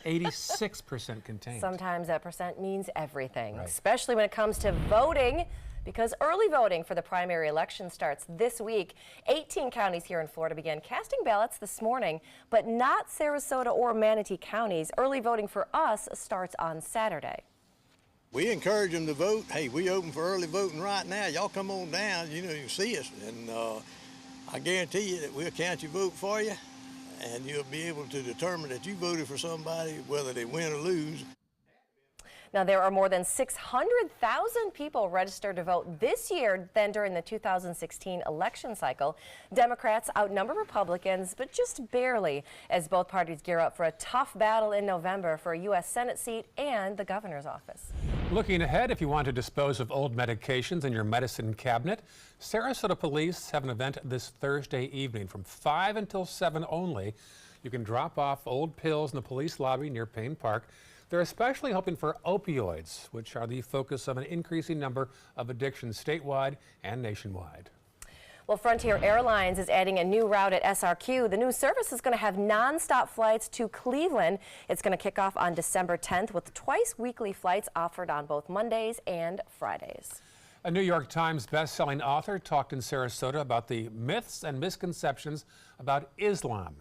86% contained. Sometimes that percent means everything, especially when it comes to voting. Because early voting for the primary election starts this week. 18 counties here in Florida began casting ballots this morning, but not Sarasota or Manatee counties. Early voting for us starts on Saturday. We encourage them to vote. Hey, we open for early voting right now. Y'all come on down, you know, you see us, and I guarantee you that we'll count your vote for you, and you'll be able to determine that you voted for somebody, whether they win or lose. Now, there are more than 600,000 people registered to vote this year than during the 2016 election cycle. Democrats outnumber Republicans, but just barely, as both parties gear up for a tough battle in November for a U.S. Senate seat and the governor's office. Looking ahead, if you want to dispose of old medications in your medicine cabinet, Sarasota police have an event this Thursday evening from 5 until 7 only. You can drop off old pills in the police lobby near Payne Park. They're especially hoping for opioids, which are the focus of an increasing number of addictions statewide and nationwide. Well, Frontier Airlines is adding a new route at SRQ. The new service is going to have nonstop flights to Cleveland. It's going to kick off on December 10th with twice weekly flights offered on both Mondays and Fridays. A New York Times best-selling author talked in Sarasota about the myths and misconceptions about Islam.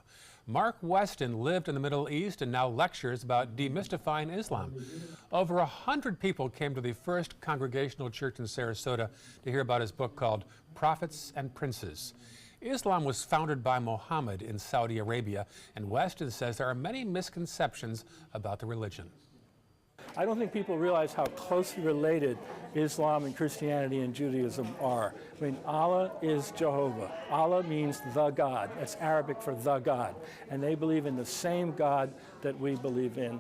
Mark Weston lived in the Middle East and now lectures about demystifying Islam. Over 100 people came to the First Congregational Church in Sarasota to hear about his book called Prophets and Princes. Islam was founded by Muhammad in Saudi Arabia, and Weston says there are many misconceptions about the religion. I don't think people realize how closely related Islam and Christianity and Judaism are. I mean, Allah is Jehovah. Allah means the God. That's Arabic for the God. And they believe in the same God that we believe in.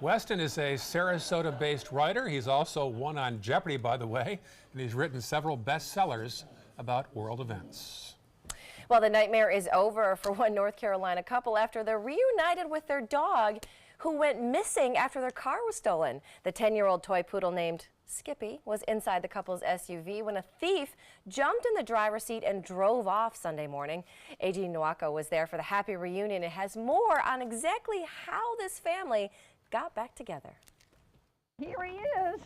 Weston is a Sarasota-based writer. He's also won on Jeopardy, by the way, and he's written several bestsellers about world events. Well, the nightmare is over for one North Carolina couple after they're reunited with their dog, who went missing after their car was stolen. The 10-year-old toy poodle named Skippy was inside the couple's SUV when a thief jumped in the driver's seat and drove off Sunday morning. A.G. Nwako was there for the happy reunion and has more on exactly how this family got back together. Here he is.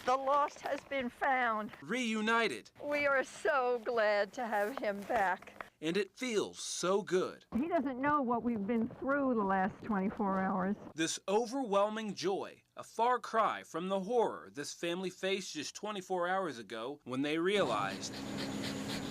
The lost has been found. Reunited. We are so glad to have him back. And it feels so good. He doesn't know what we've been through the last 24 hours. This overwhelming joy, a far cry from the horror this family faced just 24 hours ago when they realized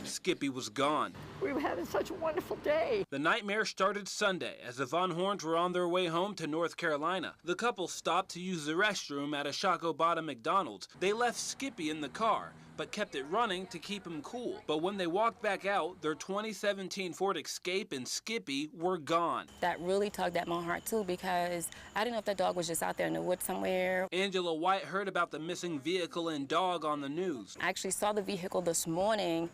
Skippy was gone. We've had such a wonderful day. The nightmare started Sunday as the Von Horns were on their way home to North Carolina. The couple stopped to use the restroom at a Shockoe Bottom McDonald's. They left Skippy in the car, but kept it running to keep him cool. But when they walked back out, their 2017 Ford Escape and Skippy were gone. That really tugged at my heart too, because I didn't know if that dog was just out there in the woods somewhere. Angela White heard about the missing vehicle and dog on the news. I actually saw the vehicle this morning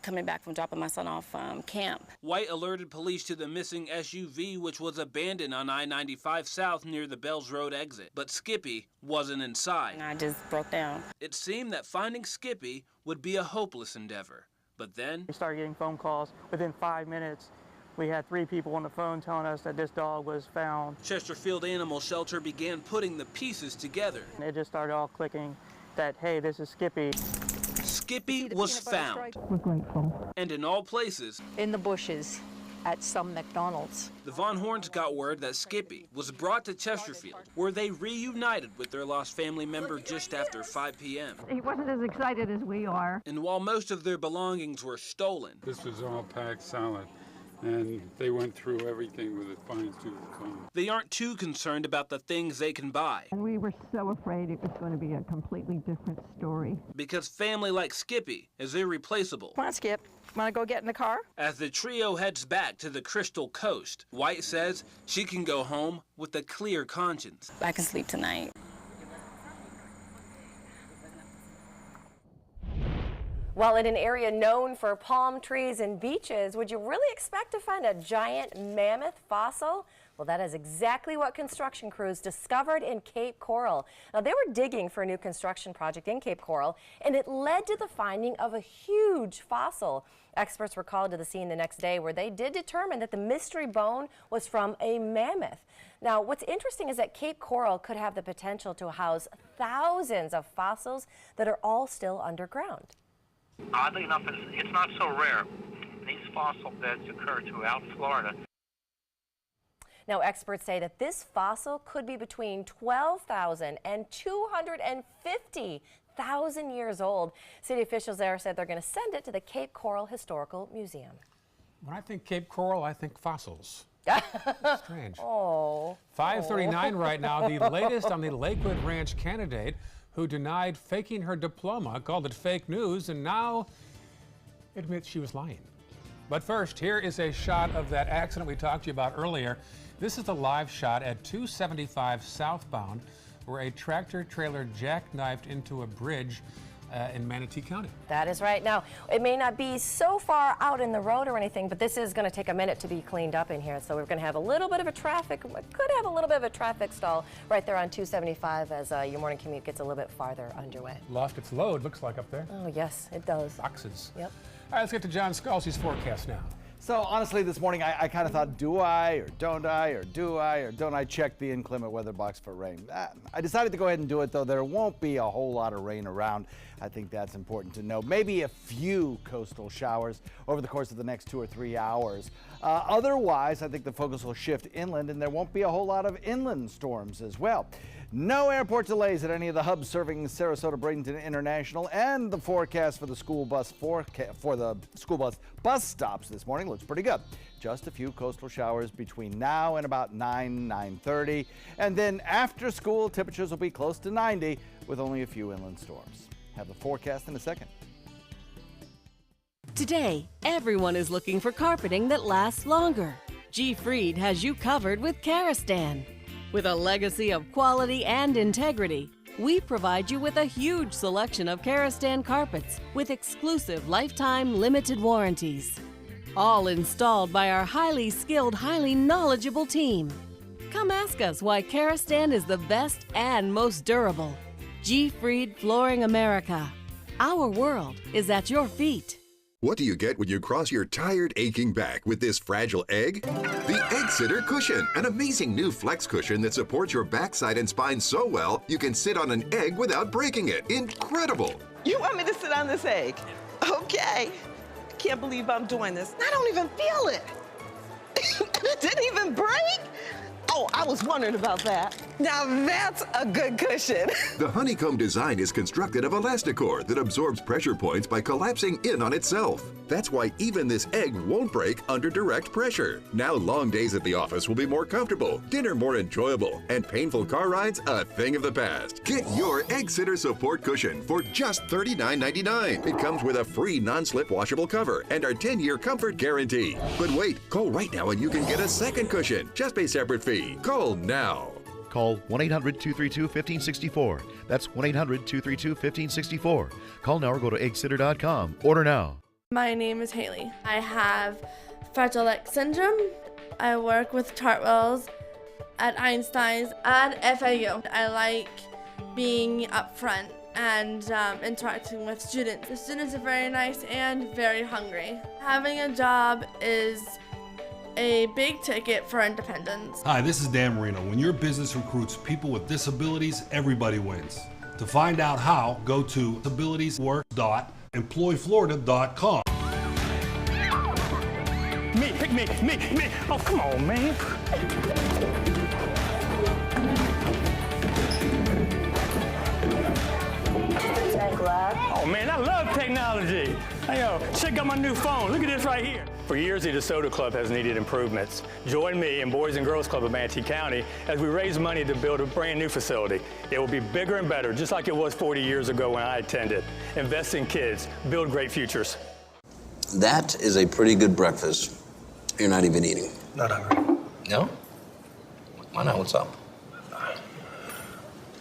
coming back from dropping my son off camp. White alerted police to the missing SUV, which was abandoned on I-95 South near the Bells Road exit. But Skippy wasn't inside. And I just broke down. It seemed that finding Skippy would be a hopeless endeavor. But then We started getting phone calls. Within 5 minutes, we had 3 people on the phone telling us that this dog was found. Chesterfield Animal Shelter began putting the pieces together. And it just started all clicking that, hey, this is Skippy. Skippy was found. We're grateful. And in all places. In the bushes at some McDonald's. The Von Horns got word that Skippy was brought to Chesterfield, where they reunited with their lost family member just after 5 p.m. He wasn't as excited as we are. And while most of their belongings were stolen. This was all packed solid, and they went through everything with a fine-tooth comb. They aren't too concerned about the things they can buy. And we were so afraid it was going to be a completely different story. Because family like Skippy is irreplaceable. Come on, Skip. Want to go get in the car? As the trio heads back to the Crystal Coast, White says she can go home with a clear conscience. I can sleep tonight. Well, in an area known for palm trees and beaches, would you really expect to find a giant mammoth fossil? Well, that is exactly what construction crews discovered in Cape Coral. Now, they were digging for a new construction project in Cape Coral, and it led to the finding of a huge fossil. Experts were called to the scene the next day, where they did determine that the mystery bone was from a mammoth. Now, what's interesting is that Cape Coral could have the potential to house thousands of fossils that are all still underground. Oddly enough, it's not so rare. These fossil beds occur throughout Florida. Now, experts say that this fossil could be between 12,000 and 250,000 years old. City officials there said they're going to send it to the Cape Coral Historical Museum. When I think Cape Coral, I think fossils. Strange. Oh. 5:39 right now. The latest on the Lakewood Ranch candidate who denied faking her diploma, called it fake news, and now admits she was lying. But first, here is a shot of that accident we talked to you about earlier. This is the live shot at 275 southbound, where a tractor trailer jackknifed into a bridge in Manatee County. That is right. Now, it may not be so far out in the road or anything, but this is going to take a minute to be cleaned up in here. So we're going to have a little bit of a traffic stall right there on 275 as your morning commute gets a little bit farther underway. Lost its load, looks like, up there. Oh, yes, it does. Boxes. Yep. All right, let's get to John Scalzi's forecast now. So honestly, this morning I kind of thought, do I or don't I or do I or don't I check the inclement weather box for rain? I decided to go ahead and do it, though. There won't be a whole lot of rain around. I think that's important to know. Maybe a few coastal showers over the course of the next 2 or 3 hours. Otherwise, I think the focus will shift inland, and there won't be a whole lot of inland storms as well. No airport delays at any of the hubs serving Sarasota, Bradenton International, and the forecast for the school bus bus stops this morning looks pretty good. Just a few coastal showers between now and about 9:30, and then after school temperatures will be close to 90 with only a few inland storms. Have the forecast in a second. Today, everyone is looking for carpeting that lasts longer. G. Fried has you covered with Karastan. With a legacy of quality and integrity, we provide you with a huge selection of Karastan carpets with exclusive lifetime limited warranties. All installed by our highly skilled, highly knowledgeable team. Come ask us why Karastan is the best and most durable. G. Fried Flooring America. Our world is at your feet. What do you get when you cross your tired, aching back with this fragile egg? The Egg Sitter Cushion, an amazing new flex cushion that supports your backside and spine so well you can sit on an egg without breaking it. Incredible! You want me to sit on this egg? Okay. I can't believe I'm doing this. I don't even feel it. It didn't even break? Oh, I was wondering about that. Now that's a good cushion. The honeycomb design is constructed of Elasticor that absorbs pressure points by collapsing in on itself. That's why even this egg won't break under direct pressure. Now long days at the office will be more comfortable, dinner more enjoyable, and painful car rides a thing of the past. Get your Egg Sitter Support Cushion for just $39.99. It comes with a free non-slip washable cover and our 10-year comfort guarantee. But wait, call right now and you can get a second cushion. Just pay separate fee. Call now. Call 1-800-232-1564. That's 1-800-232-1564. Call now or go to eggsitter.com. Order now. My name is Haley. I have Fragile X syndrome. I work with Chartwells at Einstein's and FAU. I like being up front and interacting with students. The students are very nice and very hungry. Having a job is a big ticket for independence. Hi, this is Dan Marino. When your business recruits people with disabilities, everybody wins. To find out how, go to abilitieswork.employflorida.com. Me, pick me. Oh, come on, man. Oh man, I love technology. Hey, yo, check out my new phone. Look at this right here. For years, the DeSoto Club has needed improvements. Join me and Boys and Girls Club of Manatee County as we raise money to build a brand new facility. It will be bigger and better, just like it was 40 years ago when I attended. Invest in kids, build great futures. That is a pretty good breakfast. You're not even eating. Not hungry. No? Why not? What's up?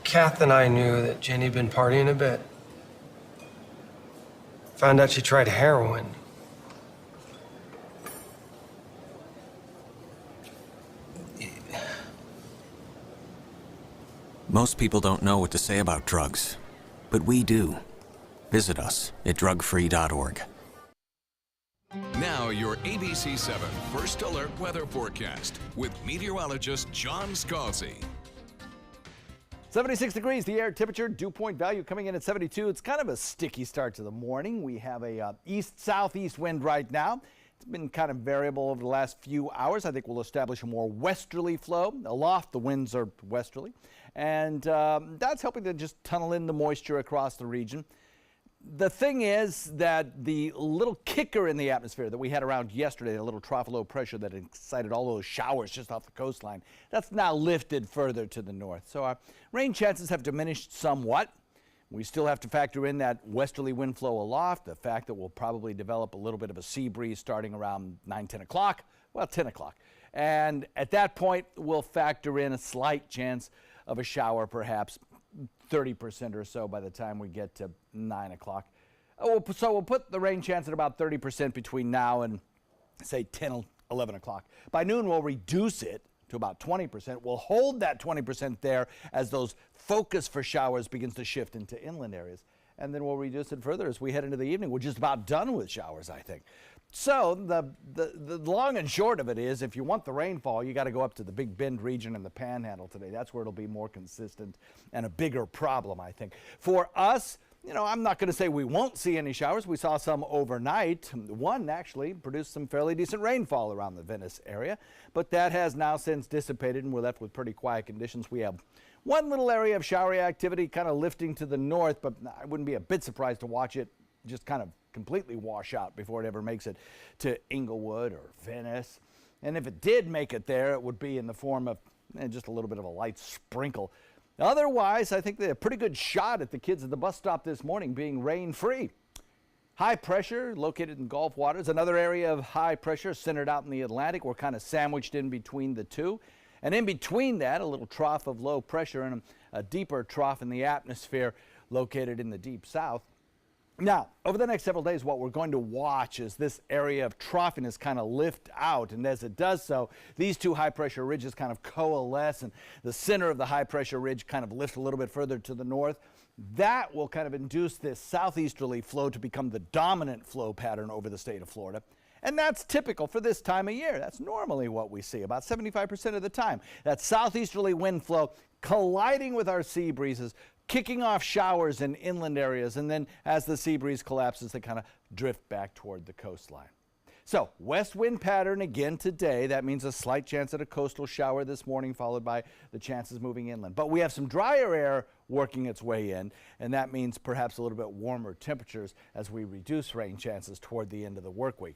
Kath and I knew that Jenny had been partying a bit. Found out she tried heroin. Most people don't know what to say about drugs, but we do. Visit us at drugfree.org. Now your ABC 7 First Alert Weather Forecast with meteorologist John Scalzi. 76 degrees, the air temperature, dew point value coming in at 72. It's kind of a sticky start to the morning. We have a east-southeast wind right now. It's been kind of variable over the last few hours. I think we'll establish a more westerly flow. Aloft, the winds are westerly, and that's helping to just tunnel in the moisture across the region. The thing is that the little kicker in the atmosphere that we had around yesterday, the little trough of low pressure that excited all those showers just off the coastline, that's now lifted further to the north. So our rain chances have diminished somewhat. We still have to factor in that westerly wind flow aloft, the fact that we'll probably develop a little bit of a sea breeze starting around 9, 10 o'clock, well, 10 o'clock. And at that point, we'll factor in a slight chance of a shower, perhaps 30% or so by the time we get to 9 o'clock. So we'll put the rain chance at about 30% between now and, say, 10, 11 o'clock. By noon, we'll reduce it to about 20%. We'll hold that 20% there as those focus for showers begins to shift into inland areas. And then we'll reduce it further as we head into the evening. We're just about done with showers, I think. So the long and short of it is, if you want the rainfall, you got to go up to the Big Bend region and the Panhandle today. That's where it'll be more consistent and a bigger problem, I think. For us, you know, I'm not going to say we won't see any showers. We saw some overnight. One actually produced some fairly decent rainfall around the Venice area, but that has now since dissipated and we're left with pretty quiet conditions. We have one little area of showery activity kind of lifting to the north, but I wouldn't be a bit surprised to watch it just kind of completely wash out before it ever makes it to Inglewood or Venice. And if it did make it there, it would be in the form of just a little bit of a light sprinkle. Otherwise, I think they had a pretty good shot at the kids at the bus stop this morning being rain-free. High pressure located in Gulf waters. Another area of high pressure centered out in the Atlantic. We're kind of sandwiched in between the two. And in between that, a little trough of low pressure and a deeper trough in the atmosphere located in the deep south. Now, over the next several days, what we're going to watch is this area of troughiness kind of lift out. And as it does so, these two high-pressure ridges kind of coalesce, and the center of the high-pressure ridge kind of lifts a little bit further to the north. That will kind of induce this southeasterly flow to become the dominant flow pattern over the state of Florida. And that's typical for this time of year. That's normally what we see about 75% of the time. That southeasterly wind flow colliding with our sea breezes, kicking off showers in inland areas, and then as the sea breeze collapses, they kind of drift back toward the coastline. So, west wind pattern again today. That means a slight chance at a coastal shower this morning, followed by the chances moving inland. But we have some drier air working its way in, and that means perhaps a little bit warmer temperatures as we reduce rain chances toward the end of the work week.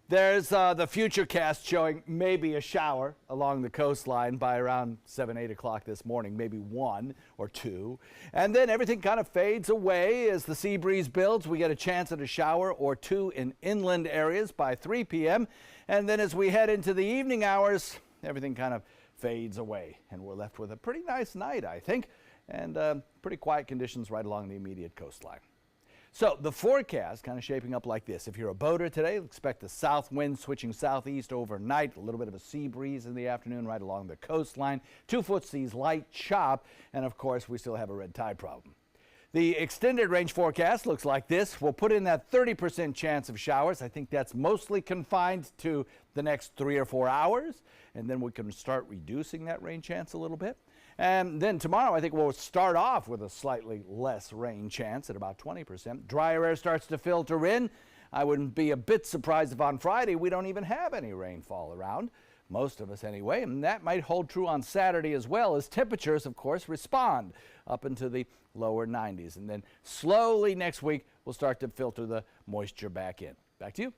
There's the future cast showing maybe a shower along the coastline by around 7, 8 o'clock this morning, maybe 1 or 2. And then everything kind of fades away as the sea breeze builds. We get a chance at a shower or 2 in inland areas by 3 p.m. And then as we head into the evening hours, everything kind of fades away. And we're left with a pretty nice night, I think, and pretty quiet conditions right along the immediate coastline. So the forecast kind of shaping up like this. If you're a boater today, expect the south wind switching southeast overnight, a little bit of a sea breeze in the afternoon right along the coastline, 2-foot seas, light chop, and of course we still have a red tide problem. The extended range forecast looks like this. We'll put in that 30% chance of showers. I think that's mostly confined to the next 3 or 4 hours, and then we can start reducing that rain chance a little bit. And then tomorrow, I think we'll start off with a slightly less rain chance at about 20%. Drier air starts to filter in. I wouldn't be a bit surprised if on Friday we don't even have any rainfall around, most of us anyway, and that might hold true on Saturday as well, as temperatures, of course, respond up into the lower 90s. And then slowly next week, we'll start to filter the moisture back in. Back to you.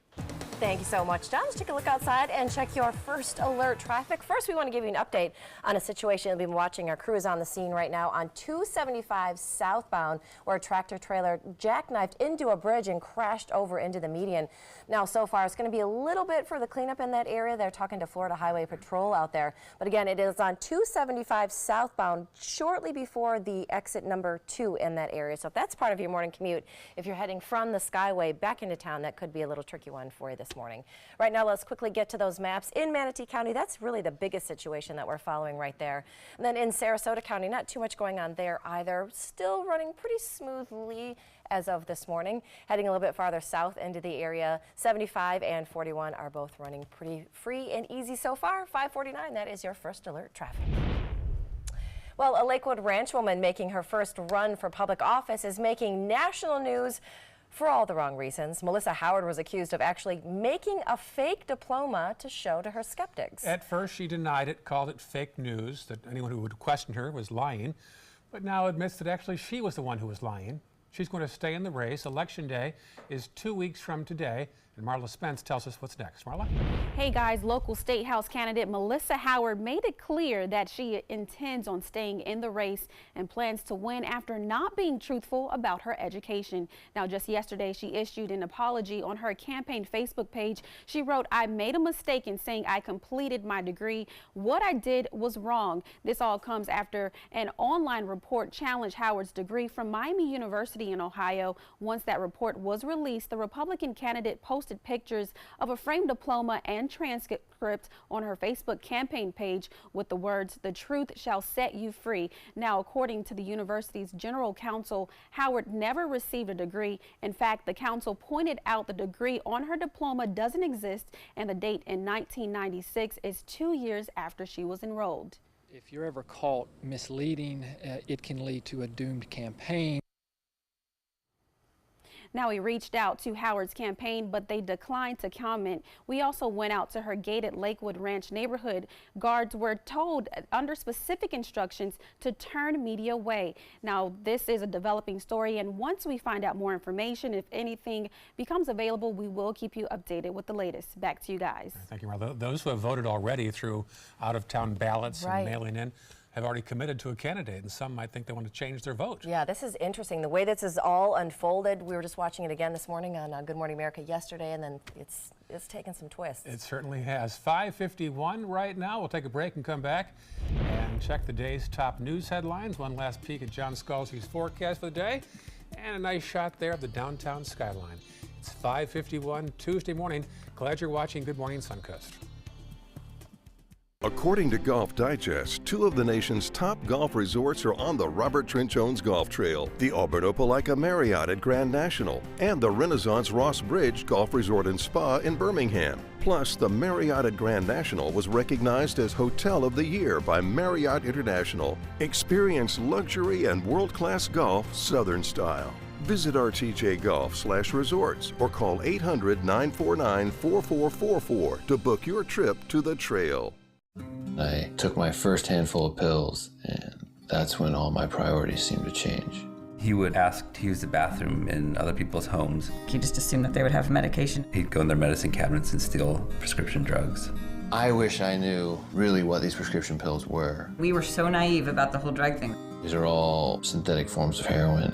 Thank you so much, John. Let's take a look outside and check your first alert traffic. First, we want to give you an update on a situation we've been watching. Our crew is on the scene right now on 275 southbound, where a tractor trailer jackknifed into a bridge and crashed over into the median. Now, so far, it's going to be a little bit for the cleanup in that area. They're talking to Florida Highway Patrol out there. But again, it is on 275 southbound, shortly before the exit number 2 in that area. So if that's part of your morning commute, if you're heading from the Skyway back into town, that could be a little tricky one for you this morning. Right now, let's quickly get to those maps. In Manatee County, that's really the biggest situation that we're following right there. And then in Sarasota County, not too much going on there either. Still running pretty smoothly as of this morning. Heading a little bit farther south into the area, 75 and 41 are both running pretty free and easy so far. 549, that is your first alert traffic. Well, a Lakewood ranch woman making her first run for public office is making national news for all the wrong reasons. Melissa Howard was accused of actually making a fake diploma to show to her skeptics. At first, she denied it, called it fake news, that anyone who would question her was lying, but now admits that actually she was the one who was lying. She's going to stay in the race. Election day is 2 weeks from today. And Marla Spence tells us what's next. Marla? Hey guys, local State House candidate Melissa Howard made it clear that she intends on staying in the race and plans to win after not being truthful about her education. Now, just yesterday, she issued an apology on her campaign Facebook page. She wrote, "I made a mistake in saying I completed my degree. What I did was wrong." This all comes after an online report challenged Howard's degree from Miami University in Ohio. Once that report was released, the Republican candidate posted pictures of a framed diploma and transcript on her Facebook campaign page with the words, "The truth shall set you free." Now, according to the university's general counsel, Howard never received a degree. In fact, the council pointed out the degree on her diploma doesn't exist, and the date in 1996 is 2 years after she was enrolled. If you're ever caught misleading, it can lead to a doomed campaign. Now, we reached out to Howard's campaign, but they declined to comment. We also went out to her gated Lakewood Ranch neighborhood. Guards were told under specific instructions to turn media away. Now, this is a developing story, and once we find out more information, if anything becomes available, we will keep you updated with the latest. Back to you guys. Thank you, Marla. Those who have voted already through out-of-town ballots and mailing in have already committed to a candidate, and some might think they want to change their vote. Yeah, this is interesting. The way this is all unfolded, we were just watching it again this morning on Good Morning America yesterday, and then it's taken some twists. It certainly has. 5:51 right now. We'll take a break and come back and check the day's top news headlines. One last peek at John Scalzi's forecast for the day, and a nice shot there of the downtown skyline. It's 5:51 Tuesday morning. Glad you're watching Good Morning Suncoast. According to Golf Digest, 2 of the nation's top golf resorts are on the Robert Trent Jones Golf Trail, the Auburn Opelika Marriott at Grand National, and the Renaissance Ross Bridge Golf Resort and Spa in Birmingham. Plus, the Marriott at Grand National was recognized as Hotel of the Year by Marriott International. Experience luxury and world-class golf Southern style. Visit RTJ Golf/resorts or call 800-949-4444 to book your trip to the trail. I took my first handful of pills, and that's when all my priorities seemed to change. He would ask to use the bathroom in other people's homes. He just assumed that they would have medication. He'd go in their medicine cabinets and steal prescription drugs. I wish I knew really what these prescription pills were. We were so naive about the whole drug thing. These are all synthetic forms of heroin.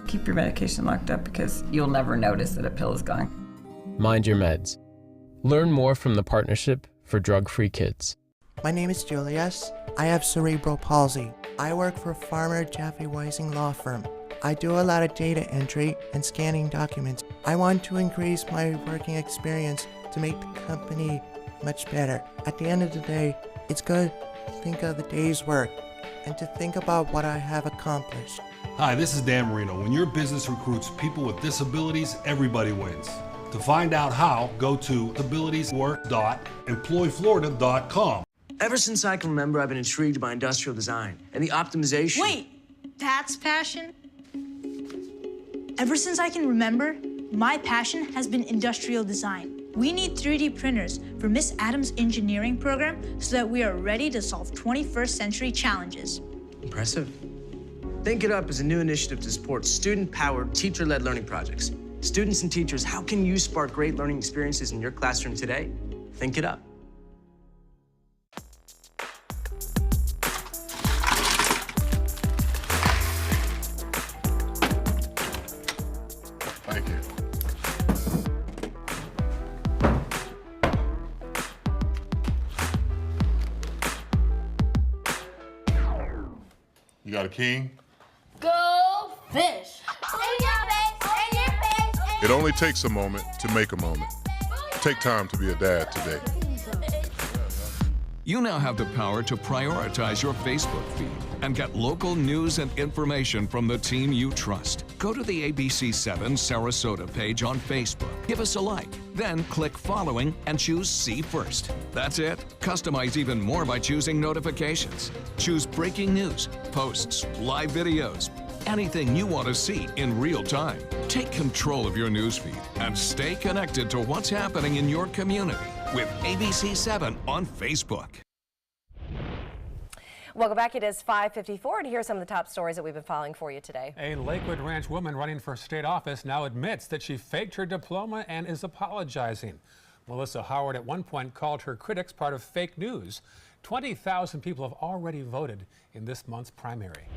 Keep your medication locked up because you'll never notice that a pill is gone. Mind your meds. Learn more from the Partnership for Drug-Free Kids. My name is Julius. I have cerebral palsy. I work for Farmer Jeffrey Weising Law Firm. I do a lot of data entry and scanning documents. I want to increase my working experience to make the company much better. At the end of the day, it's good to think of the day's work and to think about what I have accomplished. Hi, this is Dan Marino. When your business recruits people with disabilities, everybody wins. To find out how, go to abilitieswork.employflorida.com. Ever since I can remember, I've been intrigued by industrial design and the optimization. Wait, that's passion? Ever since I can remember, my passion has been industrial design. We need 3D printers for Miss Adams' engineering program so that we are ready to solve 21st century challenges. Impressive. Think It Up is a new initiative to support student-powered, teacher-led learning projects. Students and teachers, how can you spark great learning experiences in your classroom today? Think it up. Thank you. You got a king? Go fish! It only takes a moment to make a moment. Take time to be a dad today. You now have the power to prioritize your Facebook feed and get local news and information from the team you trust. Go to the ABC7 Sarasota page on Facebook. Give us a like, then click following and choose See First. That's it. Customize even more by choosing notifications. Choose breaking news, posts, live videos, anything you want to see in real time. Take control of your newsfeed and stay connected to what's happening in your community with ABC7 on Facebook. Welcome back. It is 5:54, and here's some of the top stories that we've been following for you today. A Lakewood Ranch woman running for state office now admits that she faked her diploma and is apologizing. Melissa Howard at one point called her critics part of fake news. 20,000 people have already voted in this month's primary.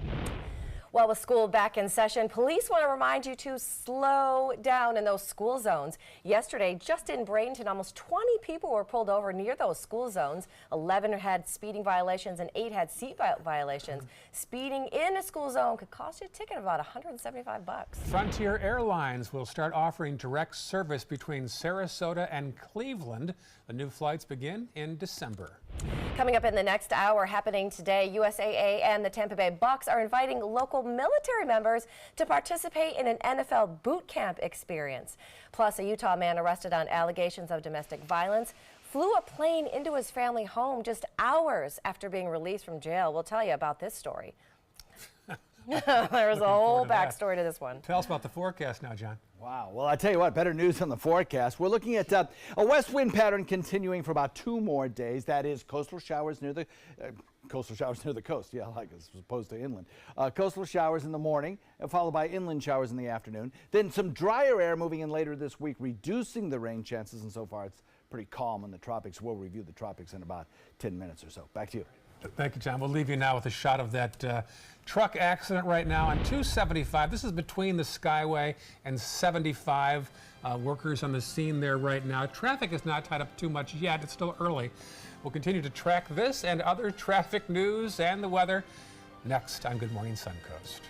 Well, with school back in session, police want to remind you to slow down in those school zones. Yesterday, just in Bradenton, almost 20 people were pulled over near those school zones. 11 had speeding violations and 8 had seatbelt violations. Speeding in a school zone could cost you a ticket of about $175. Frontier Airlines will start offering direct service between Sarasota and Cleveland. The new flights begin in December. Coming up in the next hour, happening today, USAA and the Tampa Bay Bucks are inviting local military members to participate in an NFL boot camp experience. Plus, a Utah man arrested on allegations of domestic violence flew a plane into his family home just hours after being released from jail. We'll tell you about this story. There's a whole backstory to this one. Tell us about the forecast now, John. Wow. Well, I tell you what, better news on the forecast. We're looking at a west wind pattern continuing for about 2 more days. That is coastal showers near the coast. Yeah, like as opposed to inland. Coastal showers in the morning, followed by inland showers in the afternoon. Then some drier air moving in later this week, reducing the rain chances. And so far, it's pretty calm in the tropics. We'll review the tropics in about 10 minutes or so. Back to you. Thank you, John. We'll leave you now with a shot of that truck accident right now on 275. This is between the Skyway and 75. Workers on the scene there right now. Traffic is not tied up too much yet. It's still early. We'll continue to track this and other traffic news and the weather next on Good Morning Suncoast.